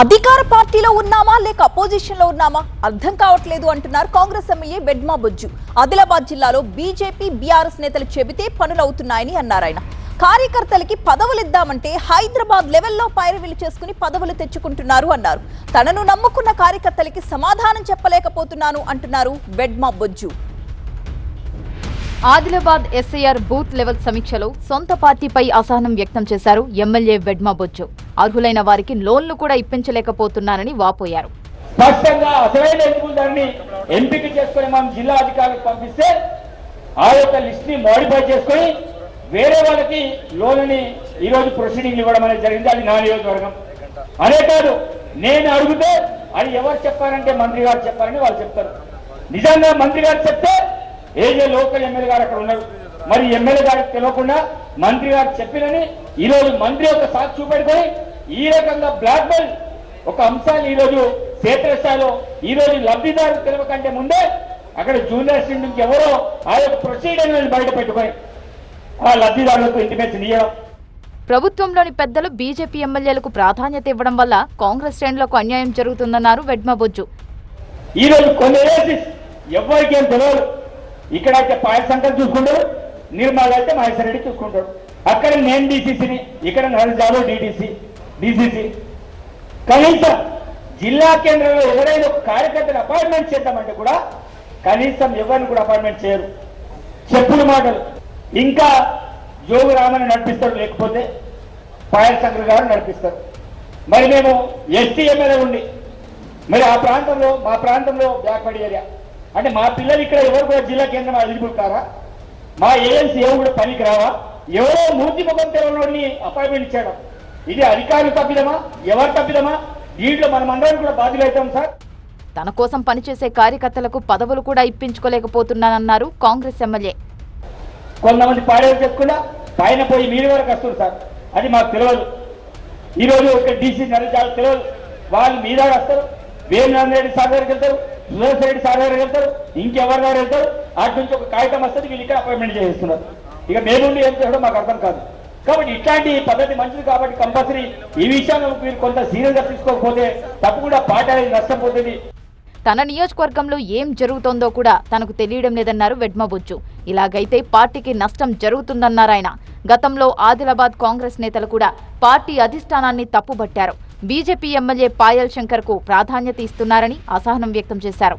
అధికార పార్టీలో ఉన్నామా లేక అపోజిషన్ లో ఉన్నామా అర్థం కావట్లేదు అంటున్నారు కాంగ్రెస్ ఎమ్మెల్యే వెడ్మా బొజ్జు. ఆదిలాబాద్ జిల్లాలో బీజేపీ బీఆర్ఎస్ నేతలు చెబితే పనులవుతున్నాయని అన్నారు ఆయన. కార్యకర్తలకి పదవులు ఇద్దామంటే హైదరాబాద్ లెవెల్లో పైరవీలు చేసుకుని పదవులు తెచ్చుకుంటున్నారు అన్నారు. తనను నమ్ముకున్న కార్యకర్తలకి సమాధానం చెప్పలేకపోతున్నాను అంటున్నారు Vedma Bojju. Adilabad SIR booth level సమీక్షలో సొంత పార్టీపై అసహనం వ్యక్తం చేశారు ఎమ్మెల్యే వెడ్మా బొజ్జు. అర్హులైన వారికి లోన్లు కూడా ఇప్పించలేకపోతున్నారని వాపోయారు. స్పష్టంగా అసలైన ఎన్నికలని ఎంపిక చేసుకుని మనం జిల్లా అధికారులకు పంపిస్తే ఆ యొక్క లిస్ట్ ని మోడిఫై చేసుకుని వేరే వాళ్ళకి లోన్ని ఈ రోజు ప్రొసీడింగ్ ఇవ్వడం అనేది జరిగింది. అది నా నియోజకవర్గం అనే కాదు, నేను అడిగితే అది ఎవరు చెప్పారంటే మంత్రి గారు చెప్పారని వాళ్ళు చెప్తారు. నిజంగా మంత్రి గారు చెప్తే ఏజే లోకల్ ఎమ్మెల్యే గారు అక్కడ ఉన్నారు. మరి ఎమ్మెల్యే గారికి తెలియకుండా మంత్రి గారు చెప్పినని ఈ రోజు మంత్రి యొక్క సాక్షి చూపెట్టుకొని ఈ రకంగా బ్లాక్ మెయిల్ ఒక అంశాన్ని ఈ రోజు క్షేత్రస్థాయిలో ఈ రోజు లబ్ధిదారు తెలియకంటే ముందే అక్కడ జూనియర్ స్టూడెంట్ నుంచి ఎవరో ఆ యొక్క ప్రొసీడింగ్ బయట పెట్టుకొని ఆ లబ్ధిదారులకు ఇంటిమేషన్ ఇవ్వడం. ప్రభుత్వంలోని పెద్దలు బీజేపీ ఎమ్మెల్యేలకు ప్రాధాన్యత ఇవ్వడం వల్ల కాంగ్రెస్ శ్రేణులకు అన్యాయం జరుగుతుందన్నారు వెడ్మా బొజ్జు. ఈ రోజు కొన్ని ఎవరికి ఏం తెలియదు. ఇక్కడైతే పాయశంకర్ చూసుకుంటాడు, నిర్మల్ అయితే మహేశ్వర రెడ్డి చూసుకుంటాడు. అక్కడ నేను డీసీసీని, ఇక్కడ నరేష్ యాదవ్ డీసీసీ. కనీసం జిల్లా కేంద్రంలో ఎవరైనా ఒక కార్యకర్తను అపాయింట్మెంట్ చేద్దామంటే కూడా కనీసం ఎవరిని కూడా అపాయింట్మెంట్ చేయరు. చెప్పుడు మాటలు. ఇంకా జోగు రామని నడిపిస్తారు, లేకపోతే పాయశంకర్ గారు నడిపిస్తారు. మరి మేము ఎస్టీ ఎమ్మెల్యే ఉండి మరి ఆ ప్రాంతంలో మా ప్రాంతంలో బ్యాక్వర్డ్ ఏరియా అంటే మా పిల్లలు ఇక్కడ ఎవరు కూడా జిల్లా కేంద్రం ఎలిజిబుల్ కారా? మా ఏజెన్సీ ఎవరు కూడా పనికి రావా? ఎవరో మూర్తి ముఖం తెలవని అపాయింట్మెంట్ ఇచ్చాడు. ఇది అధికారులు తప్పిదమా, ఎవరు తప్పిదమా? దీంట్లో మనమందరం కూడా బాధ్యులవుతాం సార్. తన కోసం పనిచేసే కార్యకర్తలకు పదవులు కూడా ఇప్పించుకోలేకపోతున్నానన్నారు కాంగ్రెస్ ఎమ్మెల్యే. కొంతమంది పాడేలు చెప్పుకుండా పైన పోయి మీరు వరకు వస్తుంది సార్, అది మాకు తెలియదు. ఈరోజు ఒక డీసీ నరేష్ తెలియదు, వాళ్ళు మీద వస్తారు, వేణునారాయణ రెడ్డి సార్ దగ్గరికి వెళ్తారు, సురేష్ రెడ్డి సార్ దగ్గరికి వెళ్తారు, ఇంకెవరి దగ్గర వెళ్తారు. అటు నుంచి ఒక కాగితం వస్తుంది, వీళ్ళు ఇక్కడ అపాయింట్మెంట్ చేస్తున్నారు. ఇక మేముండి ఏం చేయడం మాకు అర్థం కాదు. కాబట్టి ఇట్లాంటి పద్ధతి మంచిది. కాబట్టి కంపల్సరీ ఈ విషయంలో మీరు కొంత సీరియస్ గా తీసుకోకపోతే తప్పకుండా పార్టీ అనేది నష్టపోతుంది. తన నియోజకవర్గంలో ఏం జరుగుతోందో కూడా తనకు తెలియడం లేదన్నారు వెడ్మా బొజ్జు. ఇలాగైతే పార్టీకి నష్టం జరుగుతుందన్నారు ఆయన. గతంలో ఆదిలాబాద్ కాంగ్రెస్ నేతలు కూడా పార్టీ అధిష్టానాన్ని తప్పుబట్టారు. బీజేపీ ఎమ్మెల్యే పాయల్ శంకర్ కు ప్రాధాన్యత ఇస్తున్నారని అసహనం వ్యక్తం చేశారు.